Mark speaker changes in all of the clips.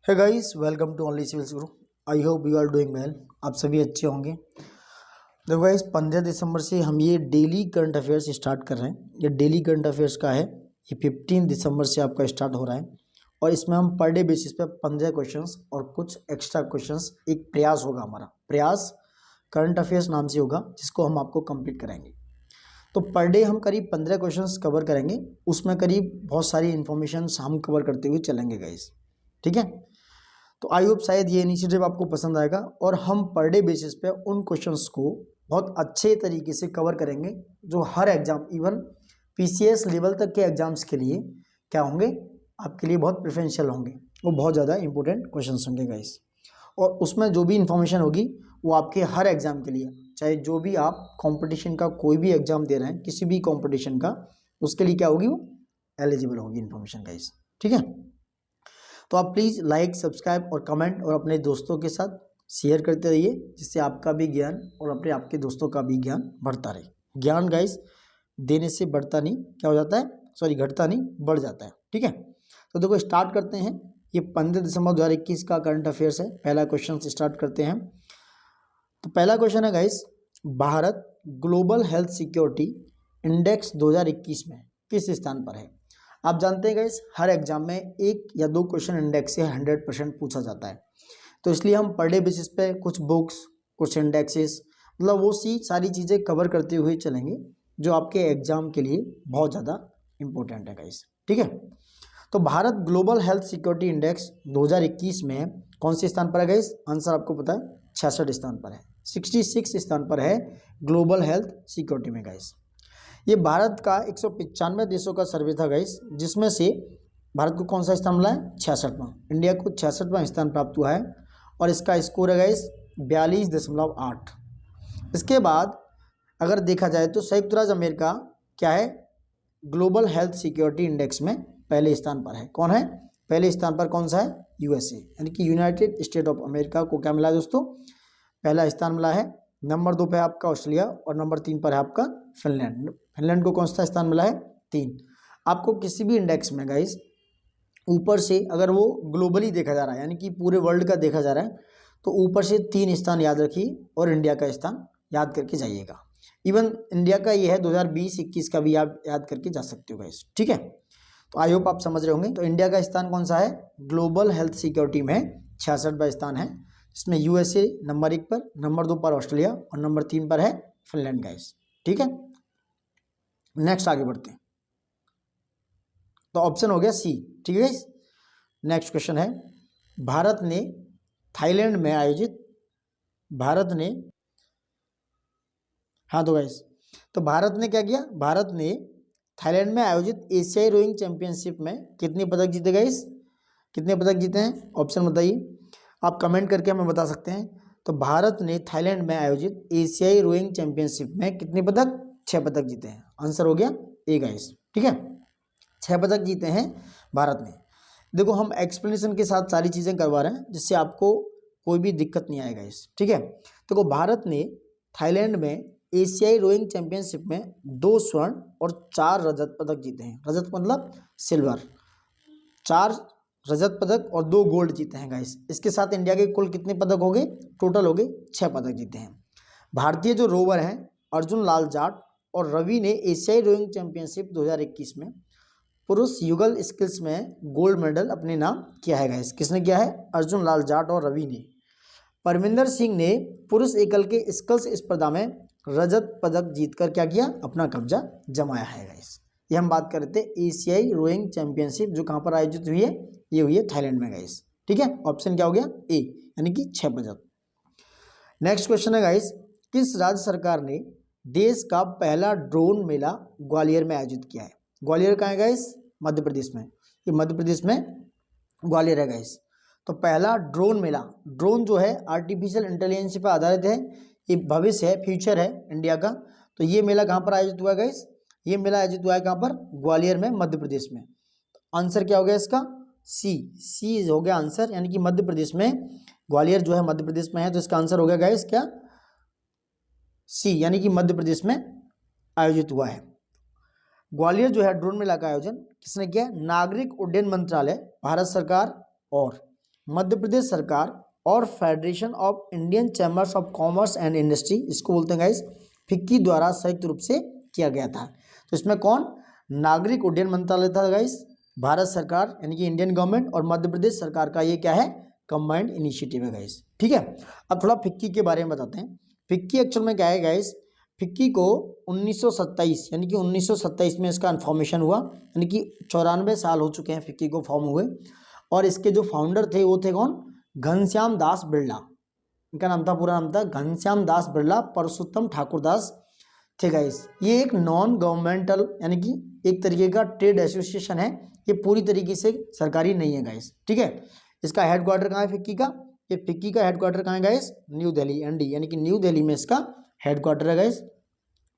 Speaker 1: है guys, welcome to only civils Guru. I hope you are doing well. आप सभी अच्छे होंगे। देखो गाइस, 15 दिसंबर से हम ये डेली करंट अफेयर्स स्टार्ट कर रहे हैं। ये डेली करंट अफेयर्स का है। ये 15 दिसंबर से आपका स्टार्ट हो रहा है और इसमें हम पर डे बेसिस पे 15 क्वेश्चंस और कुछ एक्स्ट्रा क्वेश्चंस, एक प्रयास होगा हमारा। प्रयास करंट अफेयर्स नाम से होगा, जिसको हम आपको कंप्लीट कराएंगे। तो पर डे हम करीब 15 क्वेश्चंस कवर करेंगे। उसमें करीब बहुत सारी इन्फॉर्मेशन हम कवर करते हुए चलेंगे गाइस, ठीक है। तो आई होप शायद ये इनिशिएटिव आपको पसंद आएगा और हम पर डे बेसिस पे उन क्वेश्चंस को बहुत अच्छे तरीके से कवर करेंगे जो हर एग्जाम, इवन पीसीएस लेवल तक के एग्जाम्स के लिए क्या होंगे, आपके लिए बहुत प्रेफरेंशियल होंगे। वो बहुत ज़्यादा इंपॉर्टेंट क्वेश्चंस होंगे गाइस। और उसमें जो भी इंफॉर्मेशन होगी वो आपके हर एग्जाम के लिए, चाहे जो भी आप कंपटीशन का कोई भी एग्जाम दे रहे हैं, किसी भी कंपटीशन का, उसके लिए क्या होगी, वो एलिजिबल होगी इन्फॉर्मेशन गाइस, ठीक है। तो आप प्लीज़ लाइक, सब्सक्राइब और कमेंट और अपने दोस्तों के साथ शेयर करते रहिए, जिससे आपका भी ज्ञान और अपने आपके दोस्तों का भी ज्ञान बढ़ता रहे। ज्ञान गाइस देने से बढ़ता नहीं, क्या हो जाता है, सॉरी घटता नहीं, बढ़ जाता है, ठीक है। तो देखो स्टार्ट करते हैं। ये 15 दिसंबर 2021 का करंट अफेयर्स है। पहला क्वेश्चन से स्टार्ट करते हैं। तो पहला क्वेश्चन है guys, Bharat global health security index 2021 में किस स्थान पर है। आप जानते हैं गाइस, हर एग्जाम में एक या दो क्वेश्चन इंडेक्स से 100% पूछा जाता है। तो इसलिए हम पर डे बेसिस पे कुछ बुक्स, कुछ इंडेक्सेस, मतलब वो सारी चीज़ें कवर करते हुए चलेंगे जो आपके एग्जाम के लिए बहुत ज़्यादा इंपॉर्टेंट है गाइस, ठीक है। तो Bharat global health security index 2021 में कौन से स्थान पर है गाइस? आंसर आपको पता है, 66 स्थान पर है, 66 स्थान पर है ग्लोबल हेल्थ सिक्योरिटी में गाइस। ये भारत का 195 देशों का सर्वे था गाइस, जिसमें से भारत को कौन सा स्थान मिला है? 66वां। इंडिया को 66वां स्थान प्राप्त हुआ है और इसका स्कोर है गाइस 42.8। इसके बाद अगर देखा जाए तो संयुक्त राज्य अमेरिका क्या है, ग्लोबल हेल्थ सिक्योरिटी इंडेक्स में पहले स्थान पर है। कौन है पहले स्थान पर? कौन सा है? यूएसए, यानी कि यूनाइटेड स्टेट ऑफ अमेरिका को क्या मिला है दोस्तों? पहला स्थान मिला है। नंबर 2 पे है आपका ऑस्ट्रेलिया और नंबर 3 पर है आपका फिनलैंड। फिनलैंड को कौन सा स्थान मिला है? 3। आपको किसी भी इंडेक्स में गाइस ऊपर से अगर वो ग्लोबली देखा जा रहा है, यानी कि पूरे वर्ल्ड का देखा जा रहा है, तो ऊपर से 3 स्थान याद रखिए और इंडिया का स्थान याद करके जाइएगा। इवन इंडिया का ये है 2020-21 का भी आप याद करके जा सकते हो गाइस, ठीक है। तो आई होप आप समझ रहे होंगे। तो इंडिया का स्थान कौन सा है ग्लोबल हेल्थ सिक्योरिटी में? 66वां स्थान है, जिसमें यूएसए नंबर 1 पर, नंबर 2 पर ऑस्ट्रेलिया और नंबर 3 पर है फिनलैंड गाइस, ठीक है। नेक्स्ट आगे बढ़ते हैं। तो ऑप्शन हो गया सी, ठीक है गाइस। नेक्स्ट क्वेश्चन है, भारत ने थाईलैंड में आयोजित, भारत ने, हाँ तो गाइस, तो भारत ने क्या किया? भारत ने थाईलैंड में आयोजित एशियाई रोइंग चैंपियनशिप में कितने पदक जीते गाइस? कितने पदक जीते हैं? ऑप्शन बताइए, आप कमेंट करके हमें बता सकते हैं। तो भारत ने थाईलैंड में आयोजित एशियाई रोइंग चैंपियनशिप में कितने पदक? 6 पदक जीते हैं। आंसर हो गया ए गाइस, ठीक है। 6 पदक जीते हैं भारत ने। देखो हम एक्सप्लेनेशन के साथ सारी चीज़ें करवा रहे हैं, जिससे आपको कोई भी दिक्कत नहीं आएगा इस, ठीक है। देखो भारत ने थाईलैंड में एशियाई रोइंग चैंपियनशिप में 2 स्वर्ण और 4 रजत पदक जीते हैं। रजत मतलब सिल्वर। 4 रजत पदक और 2 गोल्ड जीते हैं गाइस। इसके साथ इंडिया के कुल कितने पदक हो गए? टोटल हो गए 6 पदक जीते हैं। भारतीय जो रोवर हैं अर्जुन लाल जाट और रवि ने एशियाई रोइंग चैंपियनशिप 2021 में पुरुष युगल स्किल्स में गोल्ड मेडल अपने नाम किया है गाइस। किसने किया है? अर्जुन लाल जाट और रवि ने। परमिंदर सिंह ने पुरुष एकल के स्किल्स स्पर्धा में रजत पदक जीतकर क्या किया? अपना कब्जा जमाया है गाइस। ये हम बात कर रहे थे एशियाई रोइंग चैंपियनशिप, जो कहाँ पर आयोजित हुई है? ये हुई है थाईलैंड में गाइस, ठीक है। ऑप्शन क्या हो गया? ए, यानी कि 6 पदक। नेक्स्ट क्वेश्चन है गाइस, किस राज्य सरकार ने देश का पहला ड्रोन मेला ग्वालियर में आयोजित किया है? ग्वालियर कहाँ है गाइस? मध्य प्रदेश में। ये मध्य प्रदेश में ग्वालियर है गाइस। तो पहला ड्रोन मेला, ड्रोन जो है आर्टिफिशियल इंटेलिजेंस पर आधारित है, ये भविष्य है, फ्यूचर है इंडिया का। तो ये मेला कहाँ पर आयोजित हुआ है गाइस? ये मेला आयोजित हुआ है कहाँ पर? ग्वालियर में, मध्य प्रदेश में। आंसर क्या हो गया इसका? सी, सी हो गया आंसर, यानी कि मध्य प्रदेश में, ग्वालियर जो है मध्य प्रदेश में है। तो इसका आंसर हो गया गाइस क्या? सी, यानी कि मध्य प्रदेश में आयोजित हुआ है। ग्वालियर जो है ड्रोन मेला का आयोजन किसने किया? नागरिक उड्डयन मंत्रालय, भारत सरकार और मध्य प्रदेश सरकार और federation of Indian chambers of commerce and industry, इसको बोलते हैं गाइस, फिक्की द्वारा संयुक्त रूप से किया गया था। तो इसमें कौन, नागरिक उड्डयन मंत्रालय था गाइस, भारत सरकार यानी कि इंडियन गवर्नमेंट, और मध्य प्रदेश सरकार का ये क्या है, कंबाइंड इनिशिएटिव है गाइस। ठीक है, अब थोड़ा फिक्की के बारे में बताते हैं। फिक्की एक्चुअल में क्या है गाइस, फिक्की को 1927 यानी कि 1927 में इसका फॉर्मेशन हुआ, यानी कि 94 साल हो चुके हैं फिक्की को फॉर्म हुए। और इसके जो फाउंडर थे वो थे कौन, घनश्याम दास बिरला, इनका नाम था, पूरा नाम था घनश्याम दास बिरला परसोत्तम ठाकुर दास थे गाइस। ये एक नॉन गवर्नमेंटल यानी कि एक तरीके का ट्रेड एसोसिएशन है, ये पूरी तरीके से सरकारी नहीं है गाइस। ठीक है, इसका हेडक्वार्टर कहाँ है फिक्की का, ये फिक्की का हेडक्वार्टर कहाँ है गाइस, न्यू दिल्ली, एनडी यानी कि न्यू दिल्ली में इसका हेडक्वार्टर है गाइस।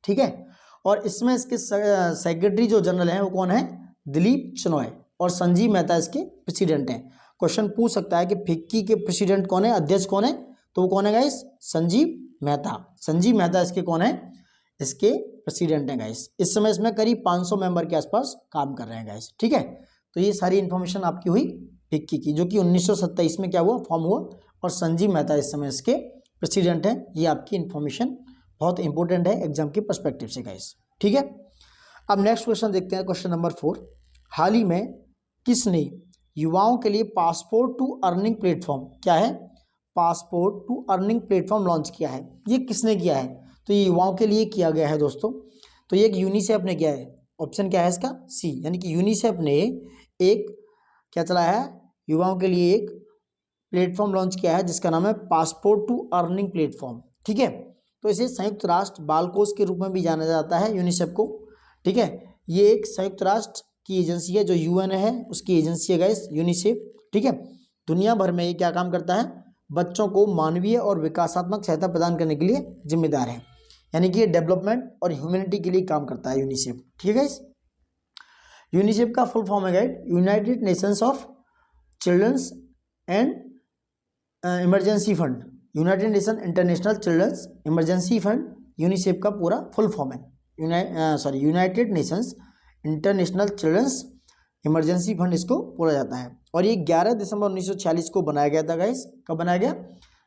Speaker 1: ठीक है, और इसमें इसके सेक्रेटरी जो जनरल हैं वो कौन है, दिलीप चनोय, और संजीव मेहता इसके प्रेसिडेंट हैं। क्वेश्चन पूछ सकता है कि फिक्की के प्रेसिडेंट कौन है, अध्यक्ष कौन है, तो वो कौन है गाइस, संजीव मेहता। संजीव मेहता इसके कौन है, इसके प्रेसिडेंट हैं गाइस। इस समय इसमें करीब 500 मेंबर के आसपास काम कर रहे हैं गाइस। ठीक है, तो ये सारी इन्फॉर्मेशन आपकी हुई फिक्की की, जो कि 1927 में क्या हुआ, फॉर्म हुआ, और संजीव मेहता इस समय इसके प्रेसिडेंट हैं। ये आपकी इन्फॉर्मेशन बहुत इंपॉर्टेंट है एग्जाम के पर्सपेक्टिव से गाइस। ठीक है, अब नेक्स्ट क्वेश्चन देखते हैं, क्वेश्चन नंबर 4। हाल ही में किसने युवाओं के लिए पासपोर्ट टू अर्निंग प्लेटफॉर्म, क्या है, passport to earning platform launch किया है, ये किसने किया है, तो ये युवाओं के लिए किया गया है दोस्तों। तो ये एक यूनिसेफ ने किया है, ऑप्शन क्या है इसका, सी, यानी कि यूनिसेफ ने एक क्या चलाया है, युवाओं के लिए एक प्लेटफॉर्म लॉन्च किया है जिसका नाम है पासपोर्ट टू अर्निंग प्लेटफॉर्म। ठीक है, तो इसे संयुक्त राष्ट्र बाल कोष के रूप में भी जाना जाता है यूनिसेफ को। ठीक है, ये एक संयुक्त राष्ट्र की एजेंसी है, जो यूएन है उसकी एजेंसी है गाइस, यूनिसेफ। ठीक है, दुनिया भर में ये क्या काम करता है, बच्चों को मानवीय और विकासात्मक सहायता प्रदान करने के लिए जिम्मेदार है, यानी कि ये डेवलपमेंट और ह्यूमैनिटी के लिए काम करता है यूनिसेफ। ठीक है गाइस, यूनिसेफ का फुल फॉर्म है guys, United Nations of children's and emergency fund, United Nation international children's emergency fund, UNICEF का पूरा फुल फॉर्म है, United Nations international children's emergency fund इसको बोला जाता है। और ये 11 दिसंबर 1946 को बनाया गया था गाइस। कब बनाया गया,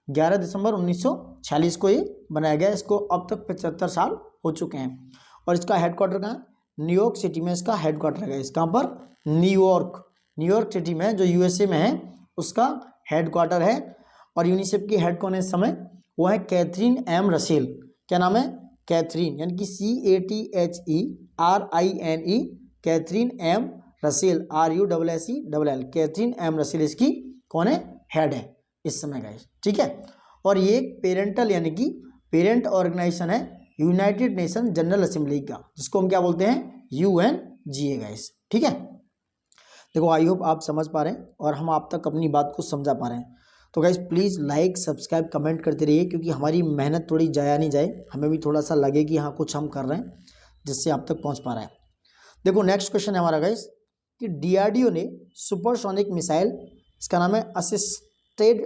Speaker 1: 11 दिसंबर 1946 को ये बनाया गया। इसको अब तक 75 साल हो चुके हैं। और इसका हेडक्वार्टर कहाँ है, न्यूयॉर्क सिटी में इसका हेडक्वार्टर है। कहाँ पर, न्यूयॉर्क सिटी में, जो यूएसए में है, उसका हेडक्वार्टर है। और यूनिसेफ की हेड कौन है इस समय, वो है कैथरीन एम रसेल। क्या नाम है, कैथरीन, यानी कि CATHERINE, Catherine M Russell, RUSSELL, Catherine M Russell इसकी कौन है, हेड है इस समय गाइस। ठीक है, और ये पेरेंटल यानी कि पेरेंट ऑर्गेनाइजेशन है यूनाइटेड नेशन जनरल असेंबली का, जिसको हम क्या बोलते हैं, UNGA गाइस। ठीक है, देखो आई होप आप समझ पा रहे हैं और हम आप तक अपनी बात को समझा पा रहे हैं। तो guys please like subscribe comment करते रहिए, क्योंकि हमारी मेहनत थोड़ी जाया नहीं जाए, हमें भी थोड़ा सा लगे कि हाँ कुछ हम कर रहे हैं जिससे आप तक पहुंच पा रहा है। देखो नेक्स्ट क्वेश्चन है हमारा गाइस कि DRDO ने सुपरसोनिक मिसाइल, इसका नाम है असिस्टेड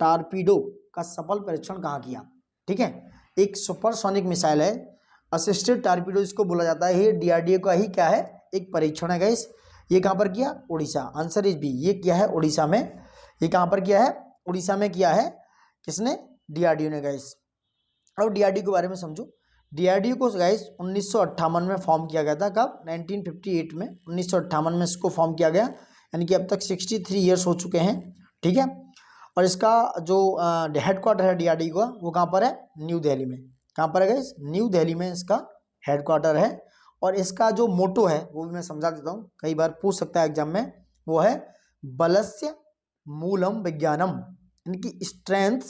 Speaker 1: टारपीडो, का सफल परीक्षण कहाँ किया। ठीक है, एक सुपरसोनिक मिसाइल है, असिस्टेड टारपीडो इसको बोला जाता है। ये DRDO का ही क्या है, एक परीक्षण है गाइस। ये कहाँ पर किया, उड़ीसा, आंसर इज बी, ये किया है उड़ीसा में। ये कहाँ पर किया है, उड़ीसा में किया है, किसने, DRDO ने गाइस। अब DRDO के बारे में समझो। DRDO को गाइस 1958 में फॉर्म किया गया था। कब, 1958 में, 1958 में इसको फॉर्म किया गया, यानी कि अब तक 63 ईयर्स हो चुके हैं। ठीक है, और इसका जो हेडक्वार्टर है DRDO का, वो कहाँ पर है, न्यू दिल्ली में। कहाँ पर है गाइस, न्यू दिल्ली में इसका हेडक्वार्टर है। और इसका जो मोटो है वो भी मैं समझा देता हूँ, कई बार पूछ सकता है एग्जाम में, वो है बलस्य मूलम विज्ञानम, यानी कि strength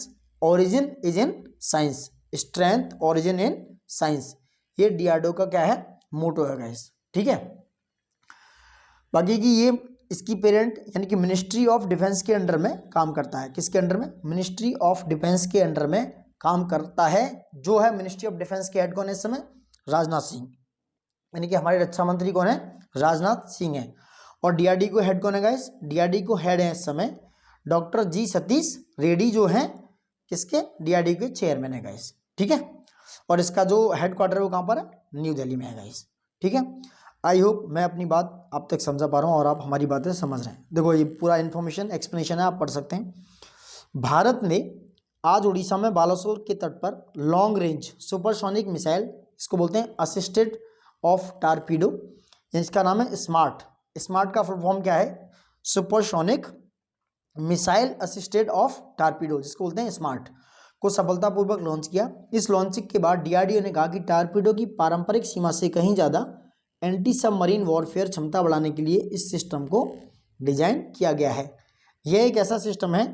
Speaker 1: origin is in science, strength origin in science. ये DRDO का क्या है, मोटो है गाइस। ठीक है, बाकी की ये इसकी पेरेंट यानी कि मिनिस्ट्री ऑफ डिफेंस के अंडर में काम करता है। किसके अंडर में, मिनिस्ट्री ऑफ डिफेंस के अंडर में काम करता है। जो है मिनिस्ट्री ऑफ डिफेंस के हेड कौन है इस समय, राजनाथ सिंह, यानी कि हमारे रक्षा मंत्री कौन है, राजनाथ सिंह है। और DRDO को हेड कौन है गाइस, DRDO को हेड है इस समय डॉक्टर G सतीश रेड्डी, जो है किसके, DRDO के चेयरमैन है गाइस। ठीक है, और इसका जो हेडक्वार्टर है वो कहाँ पर है, न्यू दिल्ली में है गाइस। ठीक है, आई होप मैं अपनी बात आप तक समझा पा रहा हूँ और आप हमारी बातें समझ रहे हैं। देखो ये पूरा इन्फॉर्मेशन एक्सप्लेनेशन है, आप पढ़ सकते हैं। भारत ने आज उड़ीसा में बालासोर के तट पर लॉन्ग रेंज सुपरसोनिक मिसाइल, इसको बोलते हैं असिस्टेड ऑफ टारपीडो, इसका नाम है स्मार्ट। स्मार्ट का फुल फॉर्म क्या है? Supersonic missile assisted of torpedo, जिसको बोलते हैं स्मार्ट, को सफलतापूर्वक लॉन्च किया। इस लॉन्चिंग के बाद डीआरडीओ ने कहा कि टारपीडो की पारंपरिक सीमा से कहीं ज़्यादा एंटी सबमरीन वॉरफेयर क्षमता बढ़ाने के लिए इस सिस्टम को डिजाइन किया गया है। यह एक ऐसा सिस्टम है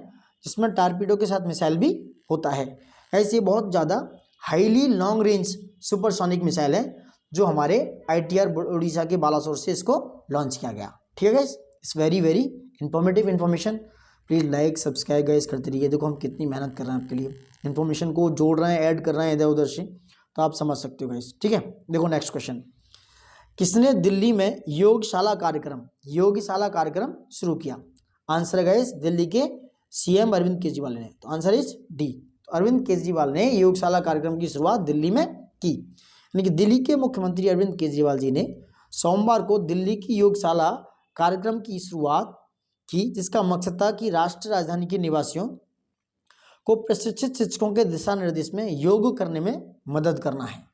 Speaker 1: जिसमें टारपीडो के साथ मिसाइल भी होता है। ऐसे बहुत ज़्यादा highly long range supersonic missile है जो हमारे आईटीआर उड़ीसा के बालासोर से इसको लॉन्च किया गया। ठीक है guys, it's very very informative information. Please like subscribe guys करते रहिए। देखो हम कितनी मेहनत कर रहे हैं आपके लिए, इन्फॉर्मेशन को जोड़ रहे हैं, ऐड कर रहे हैं इधर उधर से, तो आप समझ सकते हो गाइस। ठीक है, देखो नेक्स्ट क्वेश्चन, किसने दिल्ली में योगशाला कार्यक्रम शुरू किया? आंसर है गाइस दिल्ली के सीएम अरविंद केजरीवाल ने। तो आंसर इज डी। तो अरविंद केजरीवाल ने योगशाला कार्यक्रम की शुरुआत दिल्ली में की। यानी कि दिल्ली के मुख्यमंत्री अरविंद केजरीवाल जी ने सोमवार को दिल्ली की योगशाला कार्यक्रम की शुरुआत की, जिसका मकसद था कि राष्ट्रीय राजधानी के निवासियों को प्रशिक्षित शिक्षकों के दिशा निर्देश में योग करने में मदद करना है।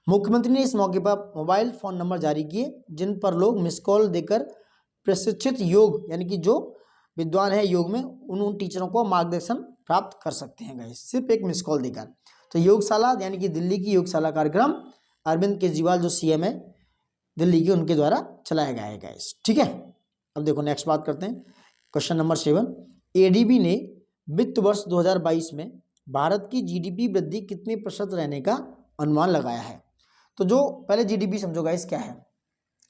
Speaker 1: मुख्यमंत्री ने इस मौके पर मोबाइल फ़ोन नंबर जारी किए जिन पर लोग मिस कॉल देकर प्रशिक्षित योग, यानी कि जो विद्वान है योग में, उन टीचरों को मार्गदर्शन प्राप्त कर सकते हैं गाइस, सिर्फ एक मिस कॉल देकर। तो योगशाला यानी कि दिल्ली की योगशाला कार्यक्रम अरविंद केजरीवाल जो सीएम है दिल्ली के, उनके द्वारा चलाया गया है गाइस। ठीक है, अब देखो नेक्स्ट बात करते हैं, क्वेश्चन नंबर 7। एडीबी ने वित्त वर्ष 2022 में भारत की जीडीपी वृद्धि कितने प्रतिशत रहने का अनुमान लगाया है? तो जो पहले जीडीपी समझो गाइस क्या है।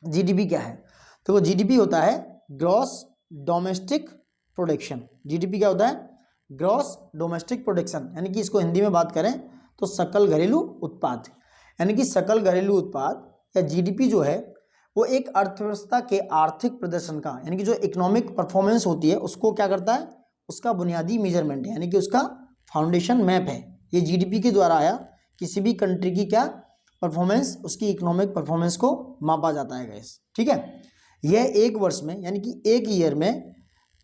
Speaker 1: जीडीपी क्या है? तो जीडीपी होता है ग्रॉस डोमेस्टिक प्रोडक्शन। जीडीपी क्या होता है? ग्रॉस डोमेस्टिक प्रोडक्शन, यानी कि इसको हिंदी में बात करें तो सकल घरेलू उत्पाद। यानी कि सकल घरेलू उत्पाद या जीडीपी जो है वो एक अर्थव्यवस्था के आर्थिक प्रदर्शन का, यानी कि जो इकोनॉमिक परफॉर्मेंस होती है उसको क्या करता है, उसका बुनियादी मेजरमेंट है, यानी कि उसका फाउंडेशन मैप है। ये जीडीपी के द्वारा आया, किसी भी कंट्री की क्या परफॉर्मेंस, उसकी इकोनॉमिक परफॉर्मेंस को मापा जाता है गाइस। ठीक है, यह एक वर्ष में यानी कि एक ईयर में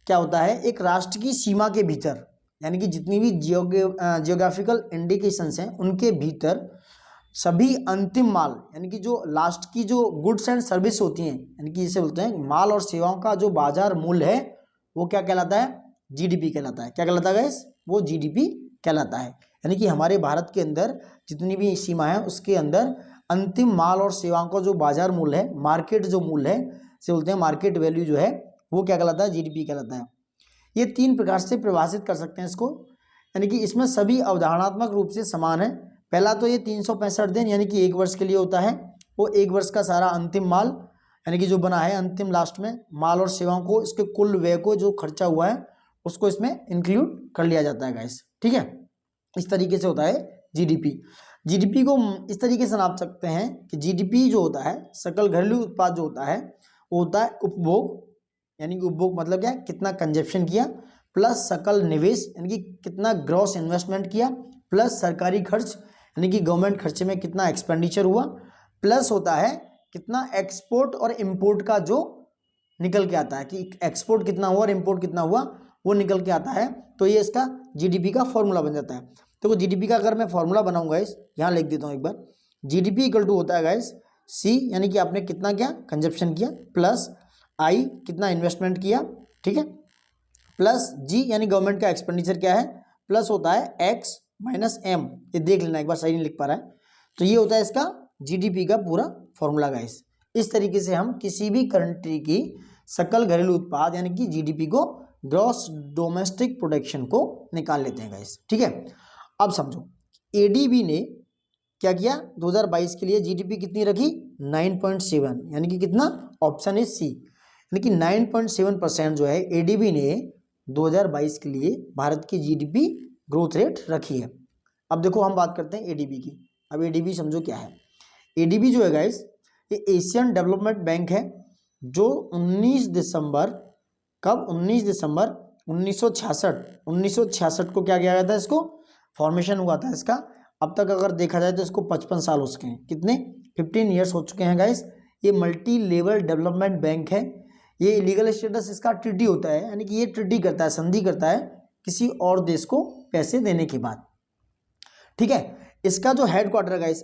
Speaker 1: क्या होता है, एक राष्ट्र की सीमा के भीतर, यानी कि जितनी भी जियोग्राफिकल इंडिकेशंस हैं उनके भीतर सभी अंतिम माल, यानी कि जो लास्ट की जो गुड्स एंड सर्विस होती हैं, यानी कि जिसे बोलते हैं माल और सेवाओं का जो बाजार मूल्य है, वो क्या कहलाता है? जीडीपी कहलाता है। क्या कहलाता है गाइस? वो जीडीपी कहलाता है। यानी कि हमारे भारत के अंदर जितनी भी सीमा है उसके अंदर अंतिम माल और सेवाओं का जो बाजार मूल्य है, मार्केट जो मूल्य है, से बोलते हैं मार्केट वैल्यू जो है, वो क्या कहलाता है? जीडीपी कहलाता है। ये 3 प्रकार से परिभाषित कर सकते हैं इसको, यानी कि इसमें सभी अवधारणात्मक रूप से समान है। पहला तो ये 365 दिन यानी कि एक वर्ष के लिए होता है, वो एक वर्ष का सारा अंतिम माल, यानी कि जो बना है अंतिम लास्ट में माल और सेवाओं को, इसके कुल व्यय को जो खर्चा हुआ है उसको इसमें इंक्लूड कर लिया जाता है गाइस। ठीक है, इस तरीके से होता है जीडीपी। जीडीपी को इस तरीके से नाप सकते हैं कि जीडीपी जो होता है, सकल घरेलू उत्पाद जो होता है, वो होता है उपभोग, यानी कि उपभोग मतलब क्या, कितना कंजप्शन किया, प्लस सकल निवेश यानी कि कितना ग्रॉस इन्वेस्टमेंट किया, प्लस सरकारी खर्च यानी कि गवर्नमेंट खर्चे में कितना एक्सपेंडिचर हुआ, प्लस होता है कितना एक्सपोर्ट और इंपोर्ट का जो निकल के आता है कि एक्सपोर्ट कितना हुआ और इंपोर्ट कितना हुआ, वो निकल के आता है। तो ये इसका जीडीपी का फॉर्मूला बन जाता है। तो जीडीपी का अगर मैं फॉर्मूला बनाऊंगा गाइस, यहाँ लिख देता हूँ एक बार, जीडीपी इक्वल टू होता है गाइस सी, यानी कि आपने कितना क्या कंजप्शन किया, प्लस आई कितना इन्वेस्टमेंट किया, ठीक है, प्लस जी यानी गवर्नमेंट का एक्सपेंडिचर क्या है, प्लस होता है एक्स माइनस एम। ये देख लेना एक बार, सही नहीं लिख पा रहा है। तो ये होता है इसका जीडीपी का पूरा फॉर्मूला गाइस। इस तरीके से हम किसी भी कंट्री की सकल घरेलू उत्पाद यानी कि जीडीपी को, ग्रॉस डोमेस्टिक प्रोडक्शन को निकाल लेते हैं गाइस। ठीक है, अब समझो एडीबी ने क्या किया, 2022 के लिए जीडीपी कितनी रखी, 9.7, यानी कि कितना, ऑप्शन इज सी, यानी कि 9.7% जो है एडीबी ने 2022 के लिए भारत की जीडीपी ग्रोथ रेट रखी है। अब देखो हम बात करते हैं एडीबी की। अब एडीबी समझो क्या है। एडीबी जो है गाइस, ये एशियन डेवलपमेंट बैंक है जो 19 दिसंबर, कब, 19 दिसंबर 1966 को क्या किया गया था, इसको फॉर्मेशन हुआ था इसका। अब तक अगर देखा जाए तो इसको 55 साल हो चुके हैं। कितने? 15 ईयर्स हो चुके हैं गाइस ये मल्टी लेवल डेवलपमेंट बैंक है। ये लीगल स्टेटस इसका ट्रीटी होता है, यानी कि ये ट्रीटी करता है, संधि करता है किसी और देश को पैसे देने के बाद। ठीक है, इसका जो हेड क्वार्टर है गाइस,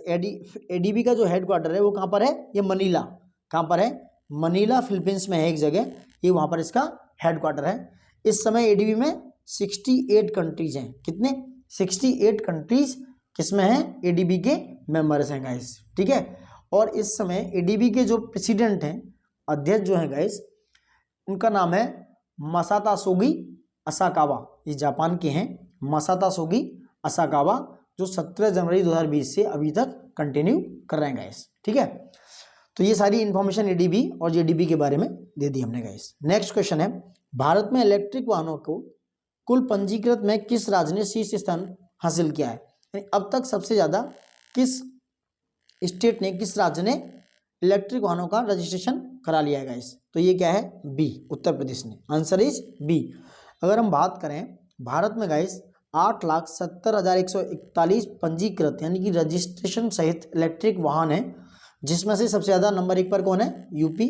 Speaker 1: एडीबी का जो हेड क्वार्टर है वो कहाँ पर है? ये मनीला। कहाँ पर है? मनीला फिलीपींस में है एक जगह, ये वहाँ पर इसका हेड क्वार्टर है। इस समय एडीबी में 68 कंट्रीज हैं। कितने? 68 कंट्रीज किसमें हैं? एडीबी के मेंबर्स हैं गाइस। ठीक है, और इस समय एडीबी के जो प्रेसिडेंट हैं, अध्यक्ष जो हैं गाइस, उनका नाम है मसातासुगी असाकावा। ये जापान के हैं, मसातासुगी असाकावा, जो 17 जनवरी 2020 से अभी तक कंटिन्यू कर रहे हैं गाइस। ठीक है, तो ये सारी इंफॉर्मेशन एडीबी और जेडीबी के बारे में दे दी हमने गाइस। नेक्स्ट क्वेश्चन है, भारत में इलेक्ट्रिक वाहनों को कुल पंजीकृत में किस राज्य ने शीर्ष स्थान हासिल किया है? यानी अब तक सबसे ज्यादा किस स्टेट ने, किस राज्य ने इलेक्ट्रिक वाहनों का रजिस्ट्रेशन करा लिया है गाइस? तो ये क्या है? बी, उत्तर प्रदेश ने। Answer is B. अगर हम बात करें भारत में गाइस 8,70,141 पंजीकृत यानी कि रजिस्ट्रेशन सहित इलेक्ट्रिक वाहन है, जिसमें से सबसे ज़्यादा नंबर 1 पर कौन है? यूपी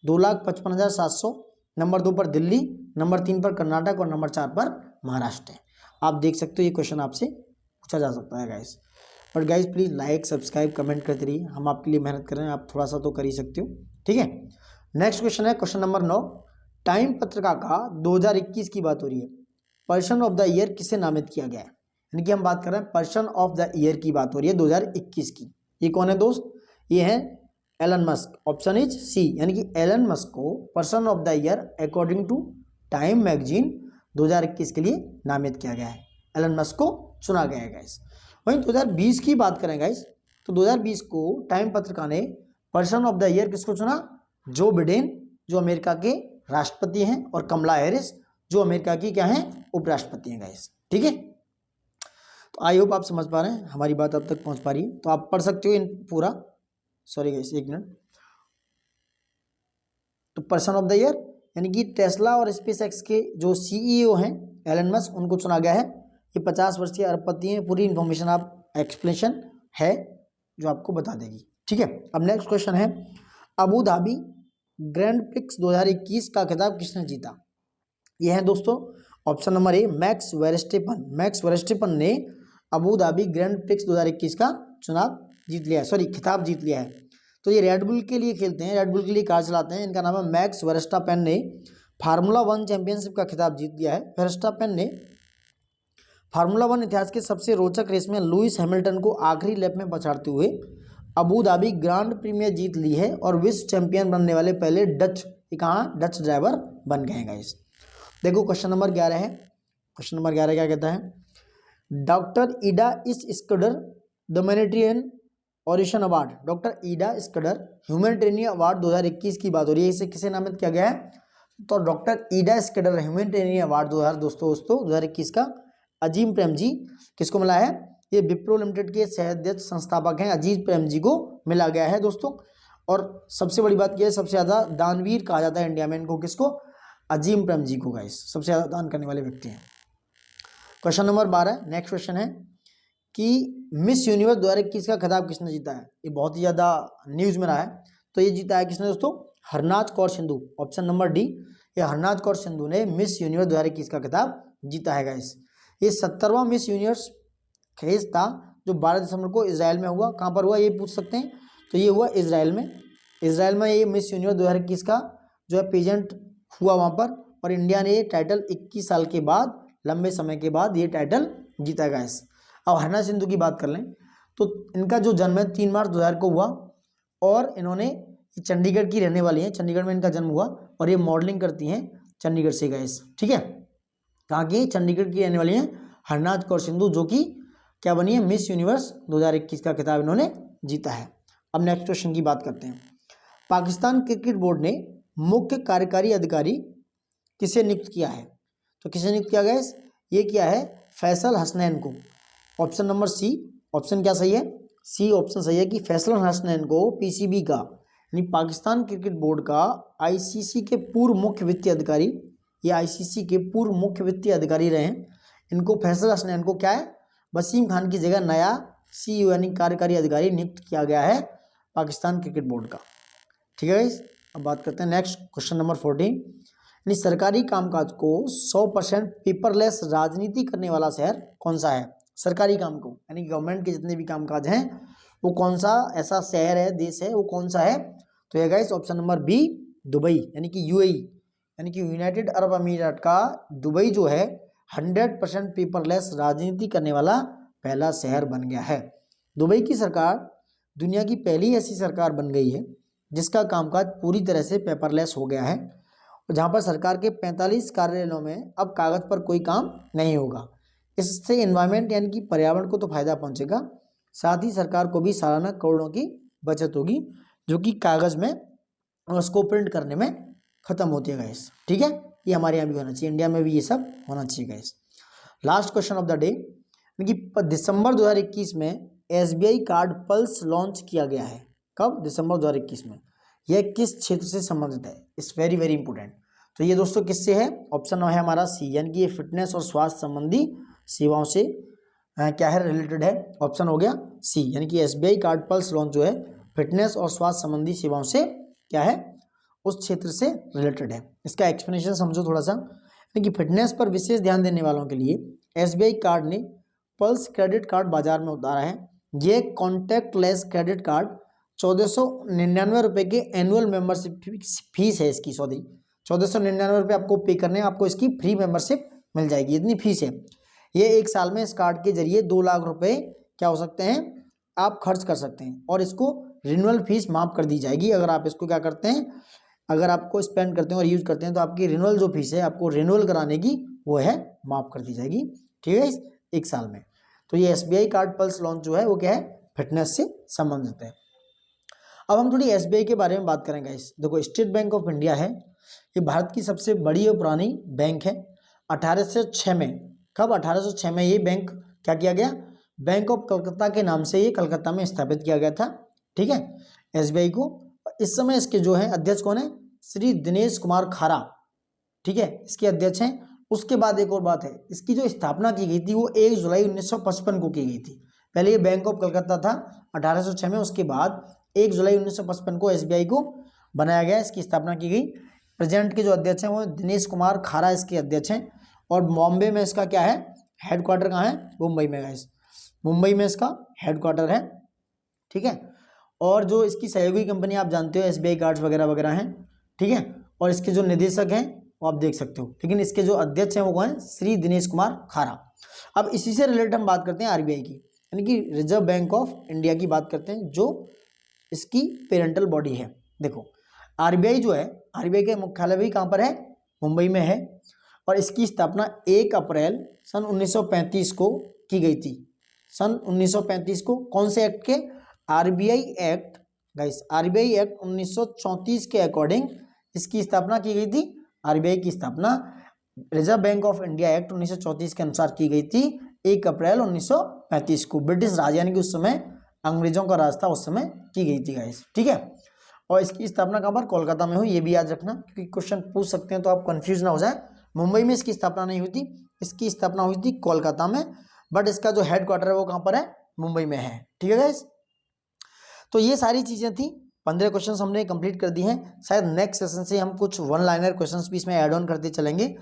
Speaker 1: 2,55,700, नंबर 2 पर दिल्ली, नंबर 3 पर कर्नाटक और नंबर 4 पर महाराष्ट्र है। आप देख सकते हो ये क्वेश्चन आपसे पूछा जा सकता है guys. But guys please like subscribe comment करते रहिए, हम आपके लिए मेहनत कर रहे हैं, आप थोड़ा सा तो कर ही सकते हो। ठीक है, नेक्स्ट क्वेश्चन है क्वेश्चन नंबर 9। टाइम पत्रिका का 2021 की बात हो रही है, पर्सन ऑफ द ईयर किसे नामित किया गया है? यानी कि हम बात कर रहे हैं पर्सन ऑफ द ईयर की बात हो रही है 2021 की। ये कौन है दोस्त? ये है Elon Musk. Option is C, यानी कि एलन मस्क को person of the year according to Time magazine 2021 के लिए नामित किया गया है। एलन मस्क को चुना गया है गाइस। वहीं 2020 की बात करें गाइस, तो 2020 को टाइम पत्रिका ने पर्सन ऑफ द ईयर किसको चुना? जो बिडेन, जो अमेरिका के राष्ट्रपति हैं, और कमला हैरिस, जो अमेरिका की क्या हैं? उपराष्ट्रपति हैं गाइस। ठीक है, तो आई होप आप समझ पा रहे हैं, हमारी बात अब तक पहुंच पा रही है, तो आप पढ़ सकते हो इन पूरा। सॉरी गाइस, एक मिनट। तो पर्सन ऑफ द ईयर यानी कि टेस्ला और स्पेस एक्स के जो सीईओ हैं एलन मस्क, उनको चुना गया है। ये 50 वर्षीय अरबपति हैं। पूरी इन्फॉर्मेशन आप एक्सप्लेनेशन है जो आपको बता देगी। ठीक है, अब नेक्स्ट क्वेश्चन है, अबू धाबी ग्रैंड प्रिक्स 2021 का खिताब किसने जीता? ये है दोस्तों option number A, max Verstappen. Max Verstappen ने अबू धाबी ग्रैंड प्रिक्स 2021 का चुनाव जीत लिया है, सॉरी खिताब जीत लिया है। तो ये रेडबुल के लिए खेलते हैं, रेडबुल के लिए कार चलाते हैं। इनका नाम है मैक्स वेरस्टेपन ने फार्मूला 1 चैंपियनशिप का खिताब जीत लिया है। वेरस्टेपन ने फार्मूला 1 इतिहास के सबसे रोचक रेस में लुइस हैमिल्टन को आखिरी लैप में पछाड़ते हुए अबू धाबी ग्रांड प्री में जीत ली है और विश्व चैंपियन बनने वाले पहले डच डच ड्राइवर बन गए हैं गाइस। देखो क्वेश्चन नंबर 11 है। क्वेश्चन नंबर 11 क्या कहता है? Doctor Ida Scudder the humanitarian oration award, doctor Ida Scudder humanitarian award 2021 की बात हो रही है, इसे किसे नामित किया गया है? तो doctor Ida Scudder humanitarian award 2021 का अजीम प्रेमजी किसको मिला है? ये विप्रो लिमिटेड के सह संस्थापक हैं अजीज प्रेम जी को मिला गया है दोस्तों। और सबसे बड़ी बात यह है, सबसे ज़्यादा दानवीर कहा जाता है इंडिया में इनको, किसको? अजीम प्रेम जी को गाइस, सबसे ज़्यादा दान करने वाले व्यक्ति हैं। क्वेश्चन नंबर 12, नेक्स्ट क्वेश्चन है कि मिस यूनिवर्स 2021 का खिताब किसने जीता है? ये बहुत ही ज़्यादा न्यूज़ में रहा है। तो ये जीता है किसने दोस्तों? Harnaaz Kaur Sindhu. Option number D, ये हरनाज कौर सिंधु ने मिस यूनिवर्स 2021 का खिताब जीता है गाइस। ये 70वां मिस यूनिवर्स खेज था जो 12 दिसंबर को इजराइल में हुआ। कहाँ पर हुआ ये पूछ सकते हैं, तो ये हुआ इजराइल में। इजराइल में ये मिस यूनिवर्स 2021 का जो है पेजेंट हुआ वहाँ पर, और इंडिया ने ये टाइटल 21 साल के बाद, लंबे समय के बाद ये टाइटल जीता गाइस। अब हरनाज सिंधु की बात कर लें तो इनका जो जन्म है 3 मार्च 2000 को हुआ, और इन्होंने चंडीगढ़ की रहने वाली हैं, चंडीगढ़ में इनका जन्म हुआ, और ये मॉडलिंग करती हैं चंडीगढ़ से गाइस। ठीक है, कहाँ की? चंडीगढ़ की रहने वाली हैं हरनाज कौर सिंधु, जो कि क्या बनी है? मिस यूनिवर्स 2021 का खिताब इन्होंने जीता है। अब नेक्स्ट क्वेश्चन की बात करते हैं। पाकिस्तान क्रिकेट बोर्ड ने मुख्य कार्यकारी अधिकारी किसे नियुक्त किया है? तो किसे नियुक्त किया गया? ये किया है फैसल हसनैन को। ऑप्शन नंबर सी, ऑप्शन क्या सही है? सी ऑप्शन सही है कि फैसल हसनैन को पीसीबी का यानी पाकिस्तान क्रिकेट बोर्ड का आईसीसी के पूर्व मुख्य वित्तीय अधिकारी, ये आईसीसी के पूर्व मुख्य वित्तीय अधिकारी रहे हैं, इनको फैसल हसनैन को क्या है? वसीम खान की जगह नया सीईओ यानी कार्यकारी अधिकारी नियुक्त किया गया है पाकिस्तान क्रिकेट बोर्ड का। ठीक है गाइस। अब बात करते हैं नेक्स्ट क्वेश्चन नंबर 14, यानी सरकारी कामकाज को 100% पेपरलेस राजनीति करने वाला शहर कौन सा है। सरकारी काम को यानी गवर्नमेंट के जितने भी कामकाज हैं वो कौन सा ऐसा शहर है, देश है, वो कौन सा है। तो ये guys option number B Dubai यानी कि यूएई यानी कि यूनाइटेड अरब अमीरात का दुबई जो है 100% पेपरलेस राजनीति करने वाला पहला शहर बन गया है। दुबई की सरकार दुनिया की पहली ऐसी सरकार बन गई है जिसका कामकाज पूरी तरह से पेपरलेस हो गया है, जहाँ पर सरकार के 45 कार्यालयों में अब कागज पर कोई काम नहीं होगा। इससे एनवायरनमेंट यानी कि पर्यावरण को तो फायदा पहुंचेगा, साथ ही सरकार को भी सालाना करोड़ों की बचत होगी जो कि कागज में और उसको प्रिंट करने में खत्म होती है गाइस। ठीक है, ये हमारे यहाँ भी होना चाहिए, इंडिया में भी ये सब होना चाहिए guys. Last question of the day, यानी कि दिसंबर 2021 में एसबीआई कार्ड पल्स लॉन्च किया गया है। कब? दिसंबर 2021 में। यह किस क्षेत्र से संबंधित है? It's very very important. तो ये दोस्तों किससे है? ऑप्शन है हमारा सी, यानी कि ये फिटनेस और स्वास्थ्य संबंधी सेवाओं से क्या है, रिलेटेड है। ऑप्शन हो गया सी, यानी कि एसबीआई कार्ड पल्स लॉन्च जो है फिटनेस और स्वास्थ्य संबंधी सेवाओं से क्या है, उस क्षेत्र से रिलेटेड है। इसका एक्सप्लेनेशन समझो थोड़ा सा, यानी कि फिटनेस पर विशेष ध्यान देने वालों के लिए एसबीआई कार्ड ने पल्स क्रेडिट कार्ड बाजार में उतारा है। ये कॉन्टैक्टलेस क्रेडिट कार्ड 1499 रुपये के एनुअल मेंबरशिप फीस है इसकी, 1499 रुपये आपको पे करने हैं, आपको इसकी फ्री मेंबरशिप मिल जाएगी, इतनी फीस है। ये एक साल में इस कार्ड के जरिए 2 लाख रुपए क्या हो सकते हैं, आप खर्च कर सकते हैं, और इसको रिन्यूअल फीस माफ कर दी जाएगी अगर आप इसको क्या करते हैं, अगर आपको स्पेंड करते हैं और यूज करते हैं तो आपकी रिन्यूअल जो फीस है आपको रिन्यूअल कराने की वो है माफ कर दी जाएगी। ठीक है, एक साल में। तो ये एसबीआई कार्ड पल्स लॉन्च जो है वो क्या है, फिटनेस से संबंधित है। अब हम थोड़ी एसबीआई के बारे में बात करेंगे। देखो, स्टेट बैंक ऑफ इंडिया है, ये भारत की सबसे बड़ी और पुरानी बैंक है। 1806 में, कब? 1806 में ये बैंक क्या किया गया, बैंक ऑफ कलकत्ता के नाम से ये कलकत्ता में स्थापित किया गया था। ठीक है, एसबीआई को। इस समय इसके जो है अध्यक्ष कौन है, श्री दिनेश कुमार खारा। ठीक है, इसके अध्यक्ष हैं। उसके बाद एक और बात है, इसकी जो स्थापना की गई थी वो 1 जुलाई 1955 को की गई थी। पहले ये बैंक ऑफ कलकत्ता था 1806 में, उसके बाद 1 जुलाई 1955 को एसबीआई को बनाया गया, इसकी स्थापना की गई। प्रेजेंट के जो अध्यक्ष हैं वो दिनेश कुमार खारा इसके अध्यक्ष हैं, और बॉम्बे में इसका क्या है, हेडक्वार्टर कहाँ है, मुंबई में गाइस, मुंबई में इसका हेडक्वार्टर है। ठीक है, और जो इसकी सहयोगी कंपनी आप जानते हो एसबीआई कार्ड्स वगैरह वगैरह हैं। ठीक है, और इसके जो निदेशक हैं वो आप देख सकते हो, लेकिन इसके जो अध्यक्ष हैं वो कौन है, श्री दिनेश कुमार खारा। अब इसी से रिलेटेड हम बात करते हैं आरबीआई की, यानी कि रिजर्व बैंक ऑफ इंडिया की बात करते हैं, जो इसकी पेरेंटल बॉडी है। देखो, आरबीआई जो है, आरबीआई का मुख्यालय भी कहाँ पर है, मुंबई में है, और इसकी स्थापना 1 अप्रैल सन 1935 को की गई थी। सन 1935 को कौन से एक्ट के, RBI act guys, RBI act 1934 के अकॉर्डिंग इसकी स्थापना की गई थी। आरबीआई की स्थापना reserve bank of India act 1934 के अनुसार की गई थी 1 अप्रैल 1935 को। ब्रिटिश राज यानी कि उस समय अंग्रेजों का राज था, उस समय की गई थी गाइस। ठीक है, और इसकी स्थापना कहाँ पर, कोलकाता में हुई, ये भी याद रखना क्योंकि क्वेश्चन पूछ सकते हैं तो आप कंफ्यूज ना हो जाए। मुंबई में इसकी स्थापना नहीं हुई थी, इसकी स्थापना हुई थी कोलकाता में, बट इसका जो हेडक्वार्टर है वो कहाँ पर है, मुंबई में है। ठीक है गाइस, तो ये सारी चीजें थी, 15 क्वेश्चंस हमने कंप्लीट कर दिए हैं। शायद नेक्स्ट सेशन से हम कुछ 1 लाइनर क्वेश्चंस भी इसमें ऐड ऑन करते चलेंगे।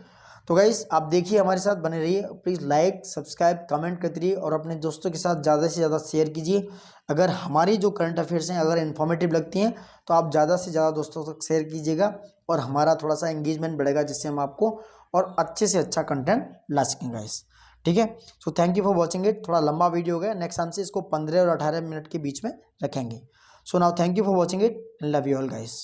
Speaker 1: तो गाइस आप देखिए, हमारे साथ बने रहिए, प्लीज़ लाइक सब्सक्राइब कमेंट करते रहिए, और अपने दोस्तों के साथ ज़्यादा से ज़्यादा शेयर कीजिए। अगर हमारी जो करंट अफेयर्स हैं अगर इन्फॉर्मेटिव लगती हैं तो आप ज़्यादा से ज़्यादा दोस्तों तक शेयर कीजिएगा, और हमारा थोड़ा सा एंगेजमेंट बढ़ेगा, जिससे हम आपको और अच्छे से अच्छा कंटेंट ला सकेंगे गाइस। ठीक है, so thank you for watching it. थोड़ा लंबा वीडियो हो गया, नेक्स्ट टाइम से इसको 15 और 18 मिनट के बीच में रखेंगे। So now thank you for watching it, love you all guys.